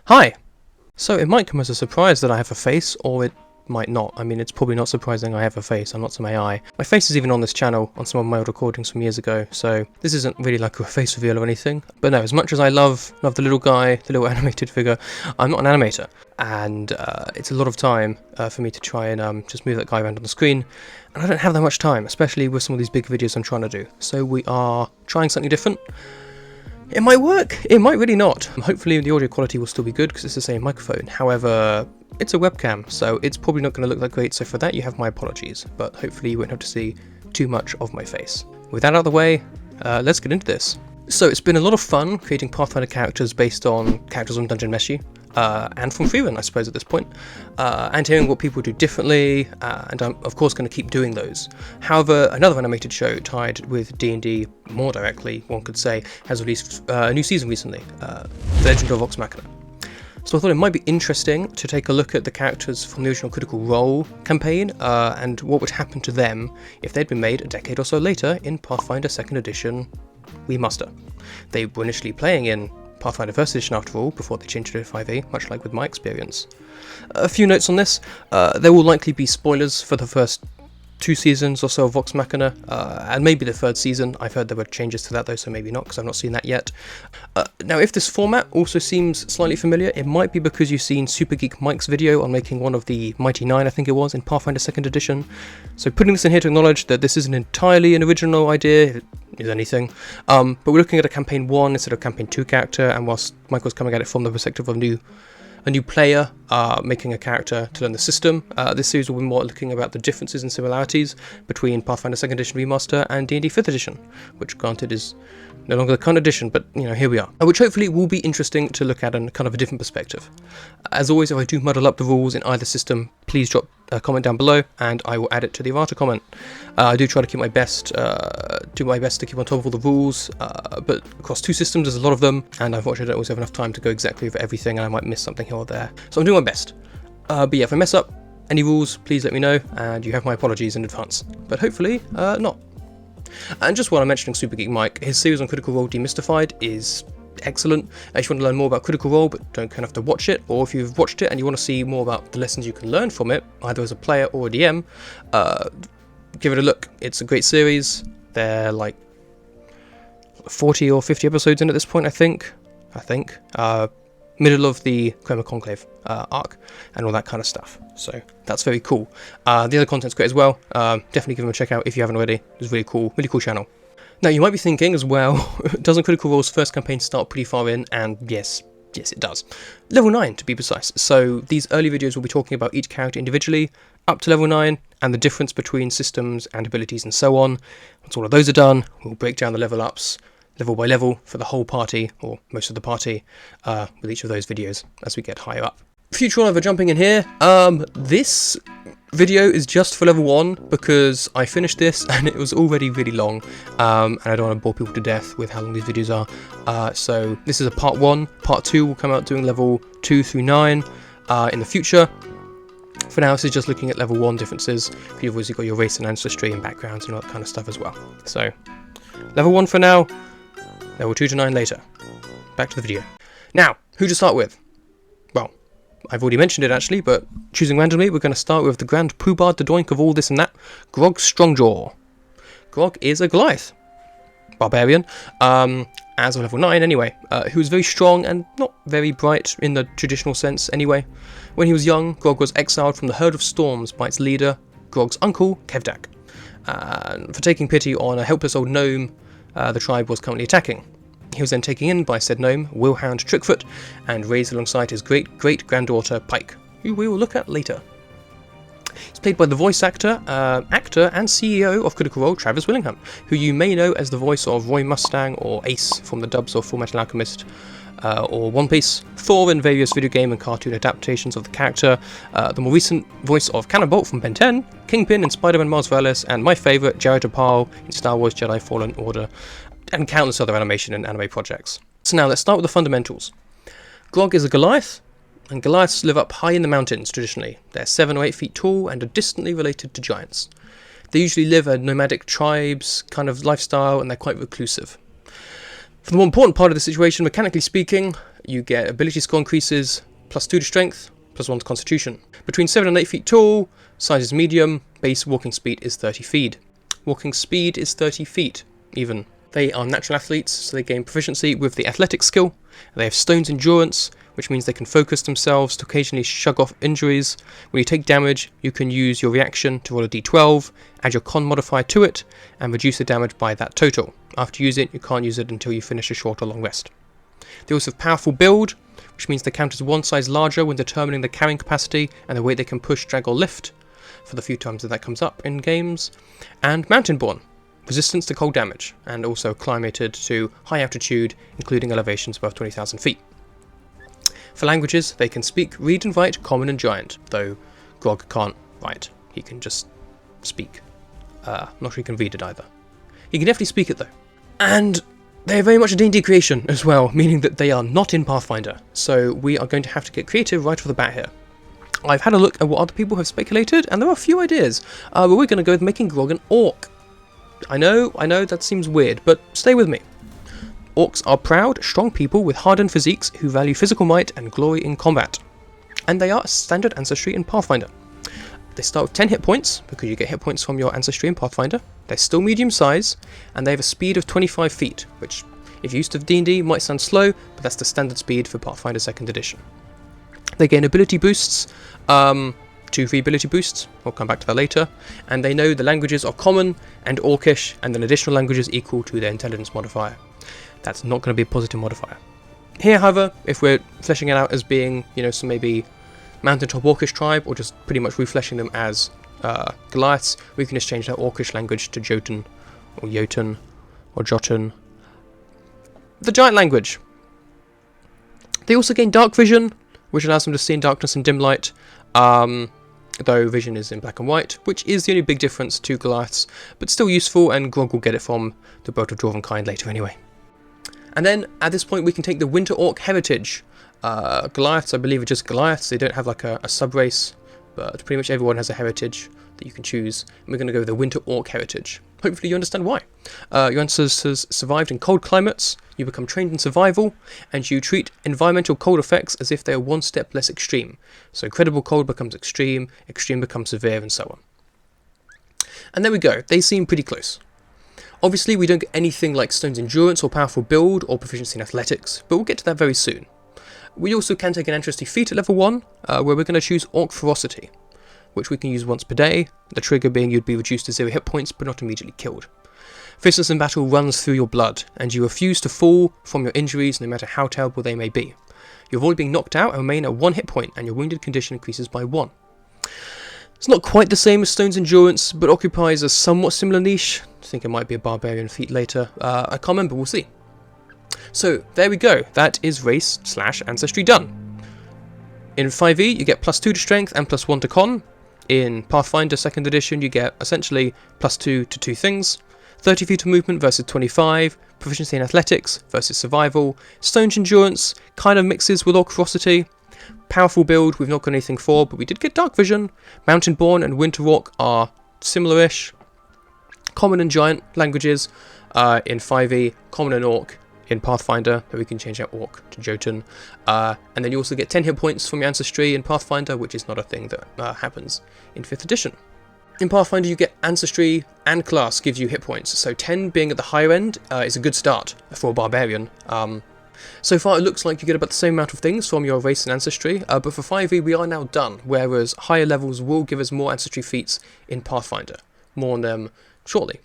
Hi! So it might come as a surprise that I have a face, or it might not. I mean, it's probably not surprising I have a face, I'm not some AI. My face is even on this channel, on some of my old recordings from years ago, so this isn't really like a face reveal or anything. But no, as much as I love the little guy, the little animated figure, I'm not an animator. And it's a lot of time for me to try and just move that guy around on the screen. And I don't have that much time, especially with some of these big videos I'm trying to do. So we are trying something different. It might work, it might really not. Hopefully the audio quality will still be good because it's the same microphone. However, it's a webcam, so it's probably not going to look that great, so for that you have my apologies. But hopefully you won't have to see too much of my face. With that out of the way, let's get into this. So it's been a lot of fun creating Pathfinder characters based on characters on Dungeon Meshi. And from Freerun, I suppose, at this point, and hearing what people do differently, and I'm of course going to keep doing those. However, another animated show tied with D&D more directly, one could say, has released a new season recently, Legend of Vox Machina. So I thought it might be interesting to take a look at the characters from the original Critical Role campaign, and what would happen to them if they'd been made a decade or so later in Pathfinder 2nd Edition Remaster. They were initially playing in Pathfinder 1st Edition after all, before they changed to 5e, much like with my experience. A few notes on this: there will likely be spoilers for the first 2 seasons or so of Vox Machina, and maybe the 3rd season. I've heard there were changes to that though, so maybe not, because I've not seen that yet. Now, if this format also seems slightly familiar, it might be because you've seen Super Geek Mike's video on making one of the Mighty Nine, I think it was, in Pathfinder 2nd Edition. So putting this in here to acknowledge that this isn't entirely an original idea, is anything, but we're looking at a campaign 1 instead of campaign 2 character, and whilst Michael's coming at it from the perspective of a new player making a character to learn the system, this series will be more looking about the differences and similarities between Pathfinder 2nd Edition Remaster and D&D 5th Edition, which granted is no longer the current edition, but you know, here we are. Which hopefully will be interesting to look at in kind of a different perspective. As always, if I do muddle up the rules in either system, please drop a comment down below and I will add it to the errata comment. I do try to keep my best, do my best to keep on top of all the rules, but across 2 systems there's a lot of them, and unfortunately I don't always have enough time to go exactly over everything, and I might miss something here or there. So I'm doing my best. But yeah, if I mess up any rules, please let me know, and you have my apologies in advance. But hopefully, not. And just while I'm mentioning Super Geek Mike, his series on Critical Role Demystified is excellent. If you want to learn more about Critical Role but don't have to watch it, or if you've watched it and you want to see more about the lessons you can learn from it, either as a player or a DM, give it a look. It's a great series. They're like 40 or 50 episodes in at this point, I think. Middle of the Crema Conclave arc and all that kind of stuff. So that's very cool. The other content's great as well. Definitely give them a check out if you haven't already. It's really cool channel. Now you might be thinking as well, doesn't Critical Role's first campaign start pretty far in? And yes it does. Level 9 to be precise. So these early videos will be talking about each character individually up to level 9 and the difference between systems and abilities and so on. Once all of those are done, we'll break down the level ups level by level for the whole party, or most of the party, with each of those videos as we get higher up. Future over jumping in here, this video is just for level 1 because I finished this and it was already really long, and I don't want to bore people to death with how long these videos are. So this is a part 1, part 2 will come out doing level 2 through 9 in the future. For now, this is just looking at level 1 differences. You've obviously got your race and ancestry and backgrounds and all that kind of stuff as well. So level 1 for now, level 2 to 9 later. Back to the video. Now, who to start with? Well, I've already mentioned it actually, but choosing randomly, we're going to start with the grand poobah the doink of all this and that, Grog Strongjaw. Grog is a Goliath Barbarian, as of level 9 anyway, who is very strong and not very bright in the traditional sense anyway. When he was young, Grog was exiled from the Herd of Storms by its leader, Grog's uncle, Kevdak, for taking pity on a helpless old gnome the tribe was currently attacking. He was then taken in by said gnome, Willhound Trickfoot, and raised alongside his great-great-granddaughter, Pike, who we will look at later. He's played by the voice actor and CEO of Critical Role, Travis Willingham, who you may know as the voice of Roy Mustang or Ace from the dubs of Fullmetal Alchemist, or One Piece, Thor in various video game and cartoon adaptations of the character, the more recent voice of Cannonbolt from Ben 10, Kingpin in Spider-Man Miles Morales, and my favourite, Jared Apal in Star Wars Jedi Fallen Order, and countless other animation and anime projects. So now let's start with the fundamentals. Grog is a Goliath, and Goliaths live up high in the mountains traditionally. They're 7 or 8 feet tall and are distantly related to giants. They usually live a nomadic tribes kind of lifestyle, and they're quite reclusive. For the more important part of the situation, mechanically speaking, you get ability score increases, +2 to strength, +1 to constitution. Between 7 and 8 feet tall, size is medium, base walking speed is 30 feet. Walking speed is 30 feet, even. They are natural athletes, so they gain proficiency with the athletic skill. They have stone's endurance, which means they can focus themselves to occasionally shrug off injuries. When you take damage, you can use your reaction to roll a d12, add your con modifier to it, and reduce the damage by that total. After you use it, you can't use it until you finish a short or long rest. They also have powerful build, which means they count as one size larger when determining the carrying capacity and the weight they can push, drag or lift, for the few times that comes up in games. And Mountain Born, resistance to cold damage, and also acclimated to high altitude, including elevations above 20,000 feet. For languages, they can speak, read and write Common and Giant, though Grog can't write, he can just speak. Not sure he can read it either. He can definitely speak it though. And they're very much a D&D creation as well, meaning that they are not in Pathfinder, so we are going to have to get creative right off the bat here. I've had a look at what other people have speculated, and there are a few ideas, but we're going to go with making Grog an orc. I know that seems weird, but stay with me. Orcs are proud, strong people with hardened physiques who value physical might and glory in combat. And they are a standard ancestry in Pathfinder. They start with 10 hit points, because you get hit points from your ancestry in Pathfinder. They're still medium size, and they have a speed of 25 feet, which, if used to D&D, might sound slow, but that's the standard speed for Pathfinder 2nd edition. They gain ability boosts, 2 free ability boosts, we'll come back to that later, and they know the languages are Common and Orcish, and then additional languages equal to their intelligence modifier. That's not going to be a positive modifier. Here, however, if we're fleshing it out as being, some maybe mountaintop Orcish tribe, or just pretty much refleshing them as Goliaths, we can just change that Orcish language to Jotun, or Jotun, or Jotun. The giant language. They also gain dark vision, which allows them to see in darkness and dim light, though vision is in black and white, which is the only big difference to Goliaths, but still useful, and Grog will get it from the Boat of Dwarven Kind later anyway. And then, at this point, we can take the Winter Orc heritage. Goliaths, I believe, are just Goliaths. They don't have like a sub-race, but pretty much everyone has a heritage that you can choose. And we're going to go with the Winter Orc heritage. Hopefully you understand why. Your ancestors survived in cold climates, you become trained in survival, and you treat environmental cold effects as if they are one step less extreme. So credible cold becomes extreme, extreme becomes severe, and so on. And there we go, they seem pretty close. Obviously we don't get anything like Stone's Endurance or Powerful Build or Proficiency in Athletics, but we'll get to that very soon. We also can take an ancestry feat at level 1, where we're going to choose Orc Ferocity, which we can use once per day, the trigger being you'd be reduced to 0 hit points but not immediately killed. Fierceness in battle runs through your blood, and you refuse to fall from your injuries no matter how terrible they may be. You avoid being knocked out and remain at 1 hit point, and your wounded condition increases by 1. It's not quite the same as Stone's Endurance, but occupies a somewhat similar niche. I think it might be a Barbarian feat later, I can't remember, we'll see. So, there we go, that is race/ancestry done. In 5e, you get +2 to strength and +1 to con. In Pathfinder 2nd edition, you get essentially +2 to 2 things. 30 feet of movement versus 25, proficiency in athletics versus survival, Stone's Endurance kind of mixes with Orc Ferocity. Powerful build, we've not got anything for, but we did get Dark Vision. Mountain Born and Winter Orc are similar-ish. Common and Giant languages in 5e, Common and Orc in Pathfinder, but we can change out Orc to Jotun. And then you also get 10 hit points from your ancestry in Pathfinder, which is not a thing that happens in 5th edition. In Pathfinder you get ancestry and class gives you hit points, so 10 being at the higher end is a good start for a Barbarian. So far it looks like you get about the same amount of things from your race and ancestry, but for 5e we are now done, whereas higher levels will give us more ancestry feats in Pathfinder. More on them shortly.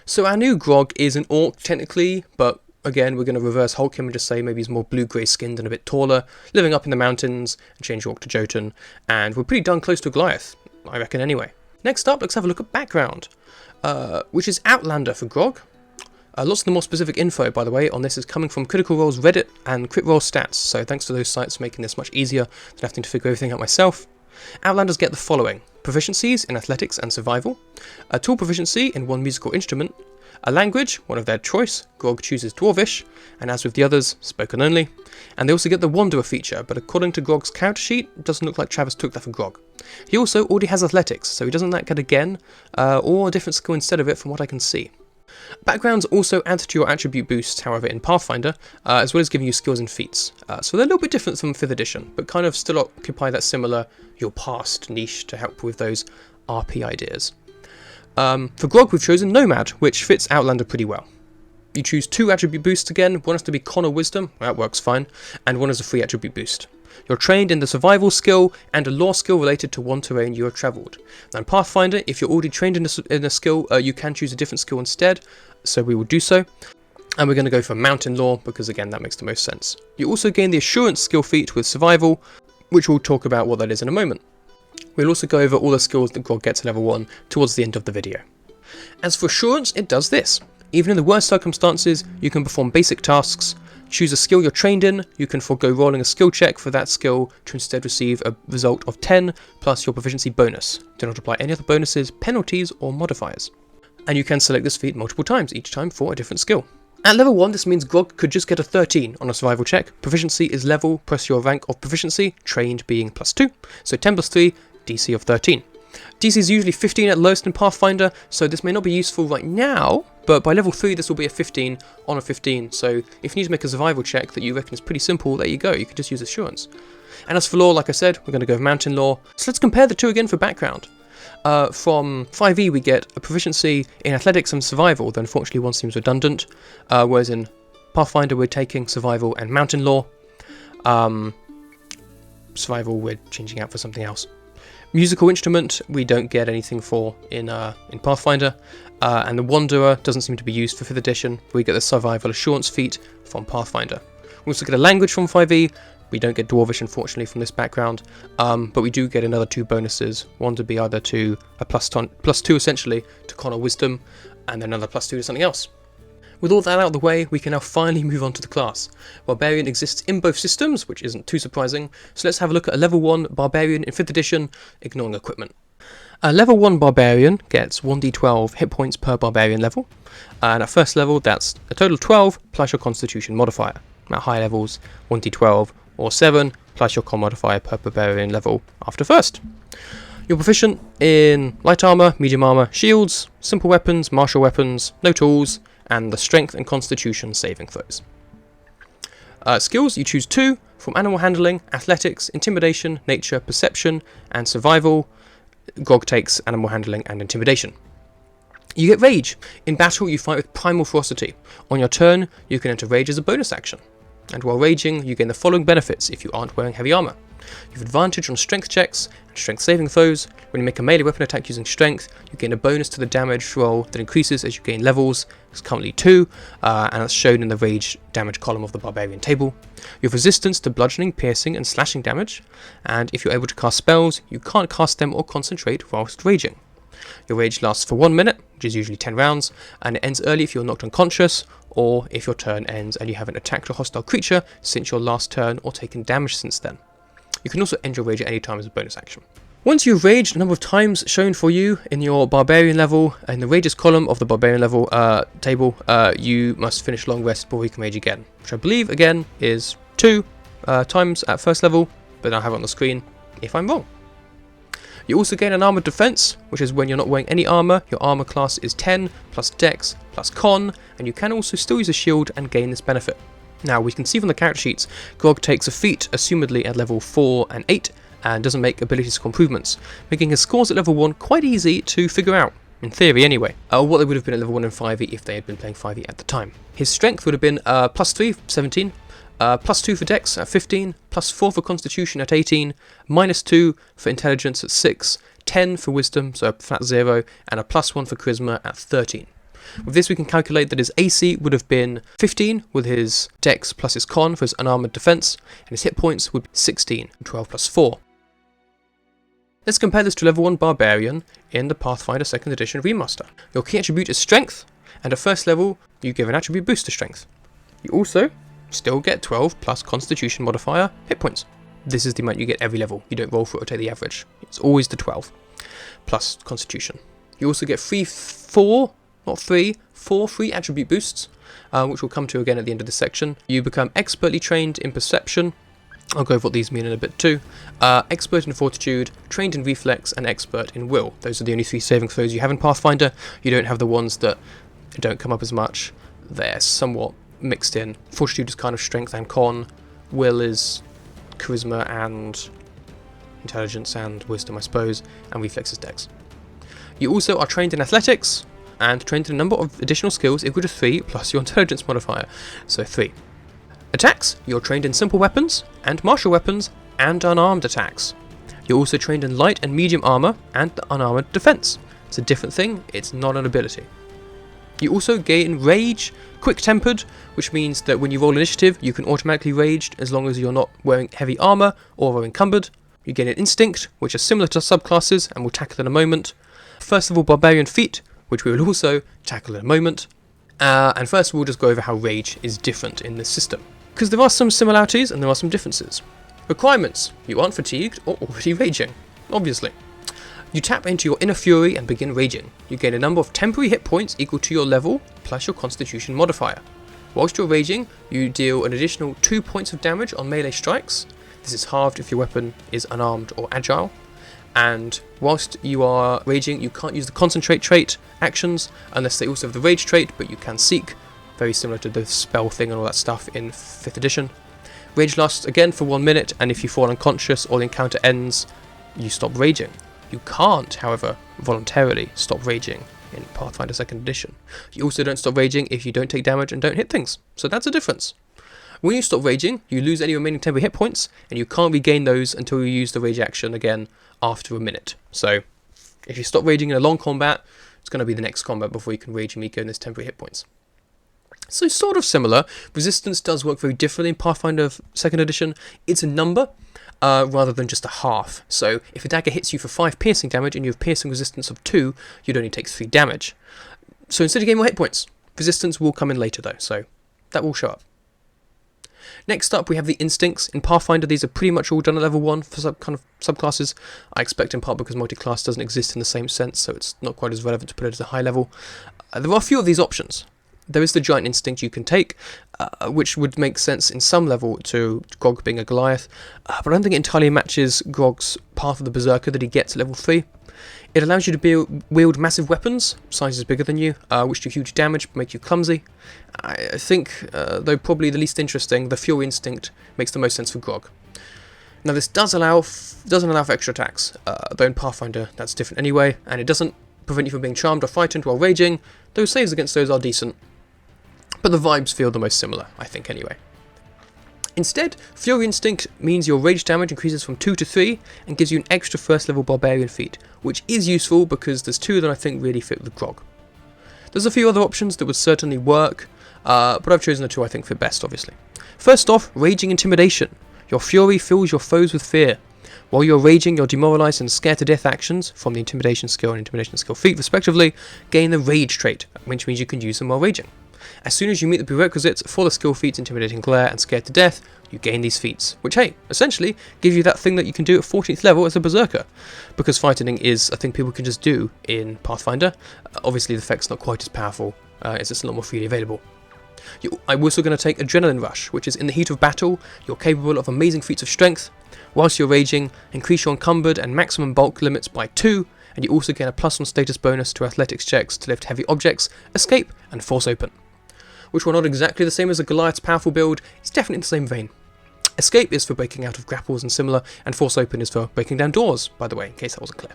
So our new Grog is an Orc technically, but again we're going to reverse Hulk him and just say maybe he's more blue-grey skinned and a bit taller, living up in the mountains, and change Orc to Jotun, and we're pretty darn close to a Goliath, I reckon anyway. Next up, let's have a look at background, which is Outlander for Grog. Lots of the more specific info, by the way, on this is coming from Critical Role's Reddit and Crit Role Stats, so thanks to those sites for making this much easier than having to figure everything out myself. Outlanders get the following: proficiencies in athletics and survival, a tool proficiency in one musical instrument, a language, one of their choice, Grog chooses Dwarvish, and as with the others, spoken only, and they also get the Wanderer feature, but according to Grog's character sheet, it doesn't look like Travis took that for Grog. He also already has athletics, so he doesn't get again, or a different skill instead of it from what I can see. Backgrounds also add to your attribute boosts, however, in Pathfinder, as well as giving you skills and feats. So they're a little bit different from 5th edition, but kind of still occupy that similar your past niche to help with those RP ideas. For Grog, we've chosen Nomad, which fits Outlander pretty well. You choose 2 attribute boosts again. One has to be Con or Wisdom, that works fine, and one is a free attribute boost. You're trained in the survival skill and a lore skill related to one terrain you have travelled. Now in Pathfinder, if you're already trained in a skill, you can choose a different skill instead, so we will do so. And we're going to go for Mountain Lore, because again, that makes the most sense. You also gain the Assurance skill feat with Survival, which we'll talk about what that is in a moment. We'll also go over all the skills that Grog gets at level 1 towards the end of the video. As for Assurance, it does this. Even in the worst circumstances, you can perform basic tasks, choose a skill you're trained in, you can forego rolling a skill check for that skill to instead receive a result of 10 plus your proficiency bonus. Do not apply any other bonuses, penalties or modifiers. And you can select this feat multiple times, each time for a different skill. At level 1, this means Grog could just get a 13 on a survival check. Proficiency is level plus your rank of proficiency, trained being +2, so 10 plus 3, DC of 13. DC is usually 15 at lowest in Pathfinder, so this may not be useful right now, but by level 3 this will be a 15 on a 15, so if you need to make a survival check that you reckon is pretty simple, there you go, you can just use Assurance. And as for lore, like I said, we're going to go with Mountain Lore, so let's compare the two again for background. From 5e we get a proficiency in Athletics and Survival, though unfortunately one seems redundant, whereas in Pathfinder we're taking Survival and Mountain Lore. Survival we're changing out for something else. Musical instrument we don't get anything for in Pathfinder, and the Wanderer doesn't seem to be used for 5th edition. We get the Survival Assurance feat from Pathfinder. We also get a language from 5e. We don't get Dwarvish unfortunately from this background, but we do get another 2 bonuses. One to be either to a +2 essentially to Con or Wisdom, and then another +2 to something else. With all that out of the way, we can now finally move on to the class. Barbarian exists in both systems, which isn't too surprising, so let's have a look at a level 1 Barbarian in 5th edition, ignoring equipment. A level 1 Barbarian gets 1d12 hit points per Barbarian level, and at first level that's a total of 12 plus your Constitution modifier. At high levels, 1d12 or 7 plus your Con modifier per Barbarian level after first. You're proficient in light armor, medium armor, shields, simple weapons, martial weapons, no tools, and the Strength and Constitution saving throws. Skills, you choose 2 from Animal Handling, Athletics, Intimidation, Nature, Perception, and Survival. Grog takes Animal Handling and Intimidation. You get Rage. In battle, you fight with Primal Ferocity. On your turn, you can enter Rage as a bonus action. And while raging, you gain the following benefits if you aren't wearing heavy armor. You have advantage on strength checks and strength saving throws. When you make a melee weapon attack using strength, you gain a bonus to the damage roll that increases as you gain levels. It's currently 2, and that's shown in the rage damage column of the Barbarian table. You have resistance to bludgeoning, piercing, and slashing damage, and if you're able to cast spells, you can't cast them or concentrate whilst raging. Your rage lasts for 1 minute, which is usually 10 rounds, and it ends early if you're knocked unconscious, or if your turn ends and you haven't attacked a hostile creature since your last turn or taken damage since then. You can also end your rage at any time as a bonus action. Once you've raged a number of times shown for you in your Barbarian level, in the rages column of the Barbarian level table, you must finish long rest before you can rage again, which I believe again is 2 times at first level, but I'll have it on the screen if I'm wrong. You also gain an armored defense, which is when you're not wearing any armor. Your armor class is 10 plus Dex plus Con, and you can also still use a shield and gain this benefit. Now, we can see from the character sheets, Grog takes a feat, assumedly at level 4 and 8, and doesn't make ability skill improvements, making his scores at level 1 quite easy to figure out, in theory anyway, what they would have been at level 1 in 5e if they had been playing 5e at the time. His strength would have been +3, 17, +2 for Dex at 15, +4 for Constitution at 18, -2 for Intelligence at 6, 10 for Wisdom, so a flat 0, and a +1 for Charisma at 13. With this we can calculate that his AC would have been 15 with his Dex plus his Con for his unarmored defense, and his hit points would be 16, 12 plus 4. Let's compare this to level 1 Barbarian in the Pathfinder 2nd edition Remaster. Your key attribute is Strength, and at first level you give an attribute boost to Strength. You also still get 12 plus Constitution modifier hit points. This is the amount you get every level. You don't roll for it or take the average. It's always the 12 plus Constitution. You also get 4 free attribute boosts, which we'll come to again at the end of this section. You become expertly trained in Perception. I'll go over what these mean in a bit too. Expert in Fortitude, trained in Reflex, and expert in Will. Those are the only 3 saving throws you have in Pathfinder. You don't have the ones that They don't come up as much. They're somewhat mixed in. Fortitude is kind of strength and con. Will is charisma and intelligence and wisdom, I suppose. And reflex is dex. You also are trained in athletics and trained in a number of additional skills equal to 3 plus your intelligence modifier, so 3. Attacks, you're trained in simple weapons and martial weapons and unarmed attacks. You're also trained in light and medium armor and unarmored defense. It's a different thing, it's not an ability. You also gain rage, quick-tempered, which means that when you roll initiative, you can automatically rage as long as you're not wearing heavy armor or are encumbered. You gain an instinct, which is similar to subclasses and we'll tackle in a moment. First of all, Barbarian feat, which we will also tackle in a moment. And first we'll just go over how rage is different in this system, because there are some similarities and there are some differences. Requirements: you aren't fatigued or already raging, obviously. You tap into your inner fury and begin raging. You gain a number of temporary hit points equal to your level plus your constitution modifier. Whilst you're raging, you deal an additional 2 points of damage on melee strikes. This is halved if your weapon is unarmed or agile. And whilst you are raging, you can't use the concentrate trait actions unless they also have the rage trait, but you can seek, very similar to the spell thing and all that stuff in 5th edition. Rage lasts again for 1 minute, and if you fall unconscious or the encounter ends, you stop raging. You can't, however, voluntarily stop raging in Pathfinder 2nd edition. You also don't stop raging if you don't take damage and don't hit things, so that's a difference. When you stop raging, you lose any remaining temporary hit points, and you can't regain those until you use the rage action again after a minute. So, if you stop raging in a long combat, it's going to be the next combat before you can rage and regain those temporary hit points. So sort of similar. Resistance does work very differently in Pathfinder 2nd edition. It's a number rather than just a half. So if a dagger hits you for 5 piercing damage and you have piercing resistance of 2, you'd only take 3 damage. So instead you gain more hit points. Resistance will come in later though, so that will show up. Next up we have the instincts. In Pathfinder these are pretty much all done at level 1 for subclasses. I expect in part because multi-class doesn't exist in the same sense, so it's not quite as relevant to put it at a high level. There are a few of these options. There is the giant instinct you can take, which would make sense in some level to Grog being a Goliath, but I don't think it entirely matches Grog's path of the Berserker that he gets at level 3. It allows you to wield massive weapons, sizes bigger than you, which do huge damage but make you clumsy. I think, though probably the least interesting, the Fury Instinct makes the most sense for Grog. Now this doesn't allow for extra attacks, though in Pathfinder that's different anyway, and it doesn't prevent you from being charmed or frightened while raging, though saves against those are decent. But the vibes feel the most similar, I think anyway. Instead, Fury Instinct means your rage damage increases from 2 to 3 and gives you an extra first level Barbarian feat, which is useful because there's 2 that I think really fit with Grog. There's a few other options that would certainly work, but I've chosen the 2 I think fit best, obviously. First off, Raging Intimidation. Your fury fills your foes with fear. While you're raging, your demoralized and scared to death actions, from the Intimidation skill and Intimidation skill feat respectively, gain the Rage trait, which means you can use them while raging. As soon as you meet the prerequisites for the skill feats Intimidating Glare and Scared to Death, you gain these feats, which, hey, essentially give you that thing that you can do at 14th level as a Berserker, because Frightening is a thing people can just do in Pathfinder. Obviously the effect's not quite as powerful, it's just a lot more freely available. I'm also going to take Adrenaline Rush, which is in the heat of battle, you're capable of amazing feats of strength. Whilst you're raging, increase your encumbered and maximum bulk limits by 2, and you also gain a +1 status bonus to athletics checks to lift heavy objects, escape, and force open. Which were not exactly the same as a Goliath's powerful build, it's definitely in the same vein. Escape is for breaking out of grapples and similar, and Force Open is for breaking down doors, by the way, in case that wasn't clear.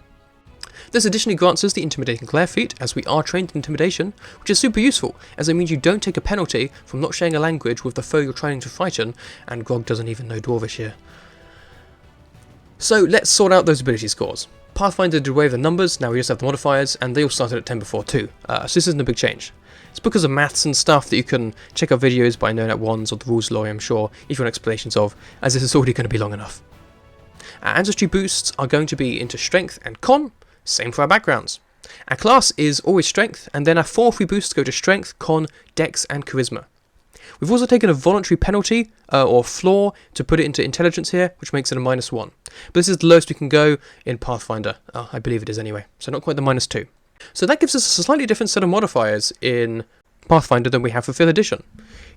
This additionally grants us the Intimidating Glare feat, as we are trained in Intimidation, which is super useful, as it means you don't take a penalty from not sharing a language with the foe you're trying to frighten, and Grog doesn't even know Dwarvish here. So let's sort out those ability scores. Pathfinder did away with the numbers, now we just have the modifiers, and they all started at 10 before too, so this isn't a big change. It's because of maths and stuff that you can check out videos by Known at Ones or the Rules Lawyer, I'm sure, if you want explanations of, as this is already going to be long enough. Our ancestry boosts are going to be into Strength and Con, same for our backgrounds. Our class is always Strength, and then our 4 free boosts go to Strength, Con, Dex and Charisma. We've also taken a voluntary penalty, or flaw, to put it into Intelligence here, which makes it a -1. But this is the lowest we can go in Pathfinder, I believe it is anyway, so not quite the -2. So that gives us a slightly different set of modifiers in Pathfinder than we have for 5th edition.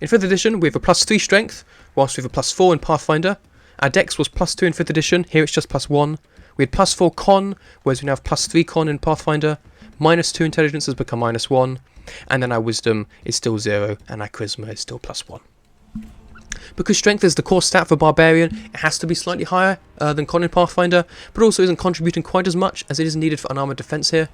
In 5th edition we have a +3 strength, whilst we have a +4 in Pathfinder. Our dex was +2 in 5th edition, here it's just +1. We had +4 con, whereas we now have +3 con in Pathfinder. -2 intelligence has become -1. and then our wisdom is still 0, and our charisma is still +1. Because strength is the core stat for Barbarian, it has to be slightly higher than Con in Pathfinder, but also isn't contributing quite as much as it is needed for unarmored defense here.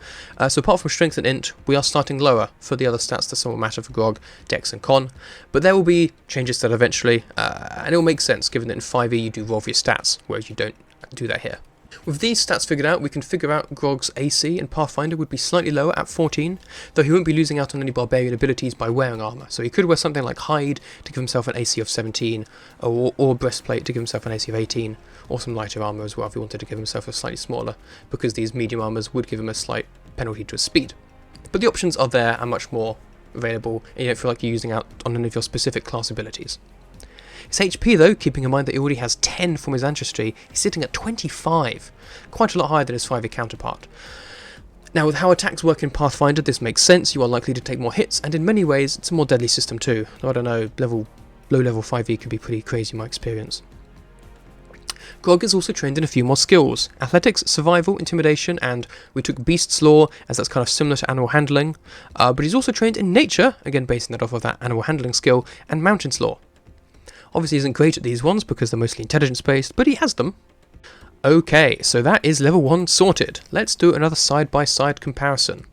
So apart from strength and int, we are starting lower for the other stats that somewhat matter for Grog, Dex and Con. But there will be changes to that eventually, and it will make sense given that in 5e you do roll for your stats, whereas you don't do that here. With these stats figured out, we can figure out Grog's AC in Pathfinder would be slightly lower at 14, though he won't be losing out on any Barbarian abilities by wearing armour. So he could wear something like Hide to give himself an AC of 17, or Breastplate to give himself an AC of 18, or some lighter armour as well if he wanted to give himself a slightly smaller, because these medium armours would give him a slight penalty to his speed. But the options are there and much more available, and you don't feel like you're using out on any of your specific class abilities. His HP though, keeping in mind that he already has 10 from his ancestry, is sitting at 25, quite a lot higher than his 5e counterpart. Now with how attacks work in Pathfinder, this makes sense. You are likely to take more hits, and in many ways it's a more deadly system too. Though I don't know, low level 5e can be pretty crazy in my experience. Grog is also trained in a few more skills: athletics, survival, intimidation, and we took beast's law as that's kind of similar to animal handling, but he's also trained in nature, again basing that off of that animal handling skill, and mountain's law. Obviously he isn't great at these ones because they're mostly intelligence based, but he has them. Okay, so that is level 1 sorted. Let's do another side-by-side comparison.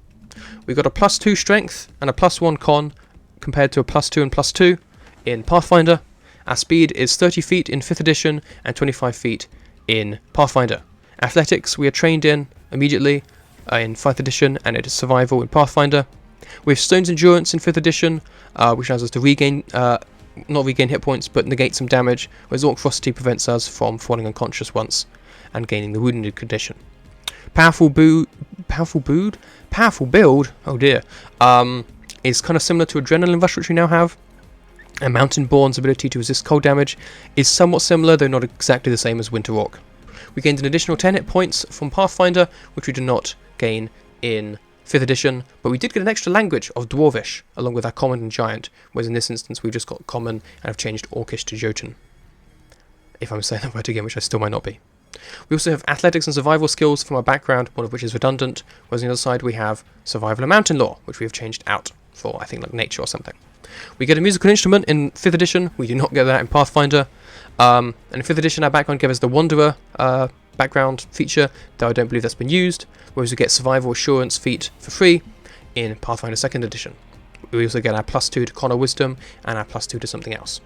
We've got a +2 strength and a +1 con compared to a +2 and +2 in Pathfinder. Our speed is 30 feet in 5th edition and 25 feet in Pathfinder. Athletics we are trained in immediately in 5th edition, and it is survival in Pathfinder. We have Stone's Endurance in 5th edition, which allows us to regain not regain hit points, but negate some damage, whereas Orc Ferocity prevents us from falling unconscious once and gaining the wounded condition. Powerful build, oh dear, is kind of similar to Adrenaline Rush, which we now have. And Mountain Born's ability to resist cold damage is somewhat similar, though not exactly the same as Winter Orc. We gained an additional 10 hit points from Pathfinder, which we did not gain in 5th edition, but we did get an extra language of Dwarvish, along with our Common and Giant, whereas in this instance we've just got Common and have changed Orcish to Jotun. If I'm saying that right again, which I still might not be. We also have Athletics and Survival skills from our background, one of which is redundant, whereas on the other side we have Survival and Mountain Law, which we have changed out for, I think, like Nature or something. We get a musical instrument in 5th edition, we do not get that in Pathfinder, and in 5th edition our background gave us the Wanderer background feature, though I don't believe that's been used, whereas we get Survival Assurance feat for free in Pathfinder 2nd edition. We also get our +2 to Con or Wisdom, and our +2 to something else.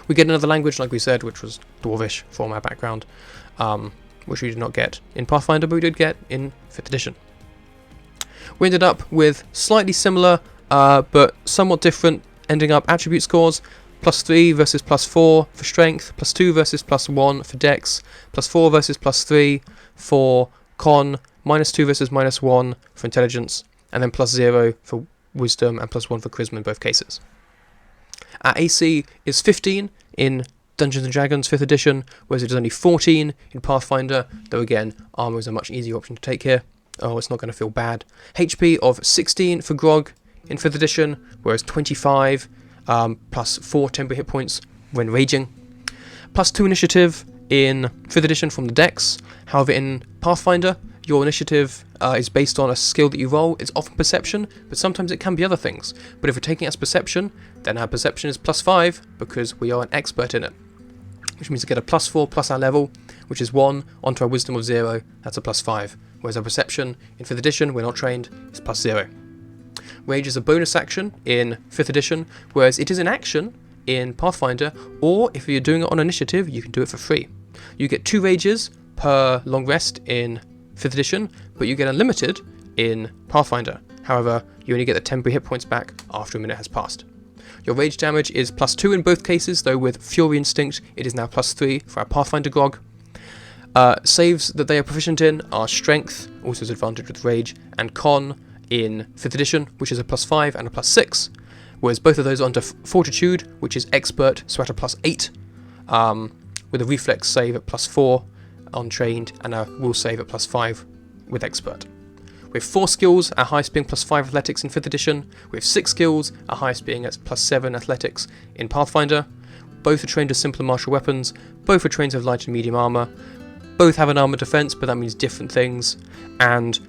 We get another language, like we said, which was Dwarvish from our background, which we did not get in Pathfinder, but we did get in 5th edition. We ended up with slightly similar, but somewhat different ending up attribute scores: +3 versus +4 for strength, +2 versus +1 for dex, +4 versus +3 for con, -2 versus -1 for intelligence, and then +0 for wisdom and +1 for charisma in both cases. Our AC is 15 in Dungeons & Dragons 5th edition, whereas it is only 14 in Pathfinder, though again, armour is a much easier option to take here. Oh, it's not going to feel bad. HP of 16 for Grog in 5th edition, whereas 25 +4 temporary hit points when raging. +2 initiative in 5th edition from the Dex. However, in Pathfinder, your initiative is based on a skill that you roll. It's often perception, but sometimes it can be other things. But if we're taking it as perception, then our perception is +5 because we are an expert in it. Which means we get a +4 plus our level, which is 1, onto our wisdom of 0, that's a +5. Whereas our perception in 5th edition, we're not trained, is +0. Rage is a bonus action in 5th edition, whereas it is an action in Pathfinder, or if you're doing it on initiative, you can do it for free. You get 2 rages per long rest in 5th edition, but you get unlimited in Pathfinder. However, you only get the temporary hit points back after a minute has passed. Your rage damage is +2 in both cases, though with Fury Instinct it is now +3 for our Pathfinder Grog. Saves that they are proficient in are Strength, also has advantage with Rage, and Con in 5th edition, which is a +5 and a +6, whereas both of those are under Fortitude, which is Expert, so at a +8, with a Reflex save at +4 on Trained, and a Will save at +5 with Expert. We have 4 skills, our highest being +5 Athletics in 5th edition. We have 6 skills, our highest being at +7 Athletics in Pathfinder. Both are trained as simple martial weapons, both are trained as light and medium armour, both have an armoured defence, but that means different things, and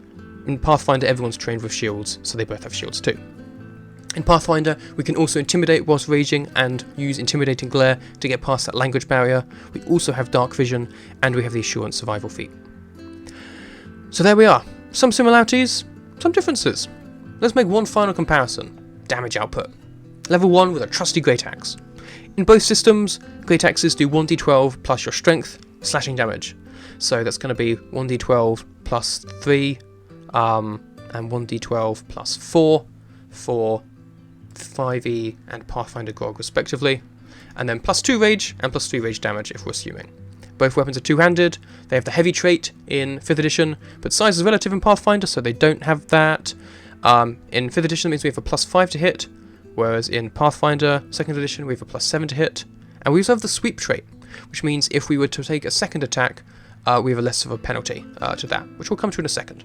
in Pathfinder everyone's trained with shields, so they both have shields too. In Pathfinder, we can also intimidate whilst raging and use intimidating glare to get past that language barrier. We also have dark vision, and we have the assurance survival feat. So there we are. Some similarities, some differences. Let's make one final comparison. Damage output. Level 1 with a trusty Great Axe. In both systems, Great Axes do 1d12 plus your strength slashing damage. So that's going to be 1d12 plus 3 and 1d12 plus 4 for 5e and Pathfinder Grog respectively, and then plus 2 rage and plus 3 rage damage if we're assuming. Both weapons are two-handed. They have the heavy trait in 5th edition, but size is relative in Pathfinder, so they don't have that. In 5th edition, it means we have a plus 5 to hit, whereas in Pathfinder 2nd edition, we have a plus 7 to hit. And we also have the sweep trait, which means if we were to take a second attack, we have a less of a penalty to that, which we'll come to in a second.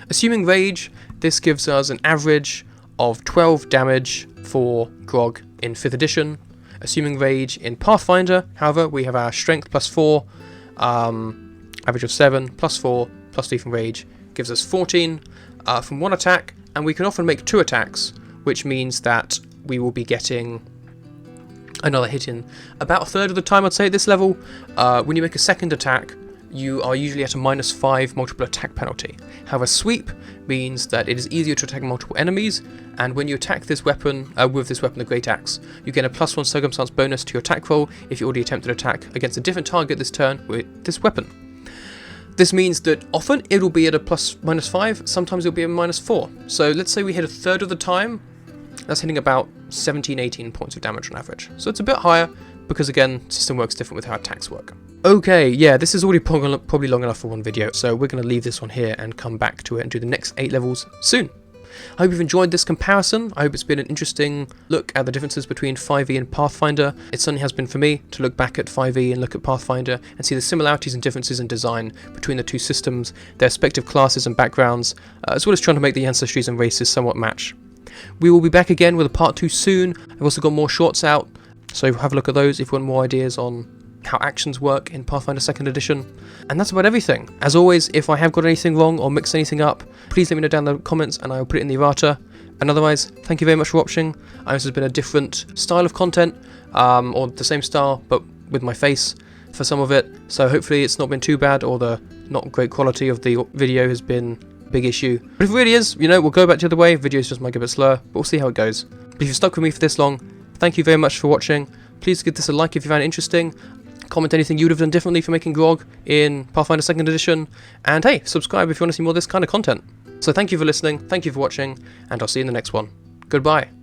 Assuming rage, this gives us an average of 12 damage for Grog in 5th edition. Assuming rage in Pathfinder, however, we have our strength plus 4, average of 7, plus 4, plus 3 from rage, gives us 14 from one attack, and we can often make 2 attacks, which means that we will be getting another hit in about a third of the time, I'd say, at this level. When you make a second attack, you are usually at a -5 multiple attack penalty. However, sweep means that it is easier to attack multiple enemies, and when you attack this weapon, with this weapon, the Great Axe, you get a +1 circumstance bonus to your attack roll if you already attempted attack against a different target this turn with this weapon. This means that often it'll be at a +/-5, sometimes it'll be a -4. So let's say we hit a third of the time, that's hitting about 17-18 points of damage on average. So it's a bit higher, because again, system works different with how attacks work. Okay, yeah, this is already probably long enough for one video, so we're going to leave this one here and come back to it and do the next 8 levels soon. I hope you've enjoyed this comparison. I hope it's been an interesting look at the differences between 5e and Pathfinder. It certainly has been for me to look back at 5e and look at Pathfinder and see the similarities and differences in design between the two systems, their respective classes and backgrounds, as well as trying to make the ancestries and races somewhat match. We will be back again with a part 2 soon. I've also got more shorts out, so have a look at those if you want more ideas on how actions work in Pathfinder 2nd edition. And that's about everything. As always, if I have got anything wrong or mixed anything up, please let me know down in the comments and I will put it in the errata. And otherwise, thank you very much for watching. I know this has been a different style of content, or the same style, but with my face for some of it. So hopefully it's not been too bad, or the not great quality of the video has been a big issue. But if it really is, you know, we'll go back the other way. Videos just might get a bit slower, but we'll see how it goes. But if you've stuck with me for this long, thank you very much for watching. Please give this a like if you found it interesting. Comment anything you would have done differently for making Grog in Pathfinder 2nd edition. And hey, subscribe if you want to see more of this kind of content. So thank you for listening, thank you for watching, and I'll see you in the next one. Goodbye.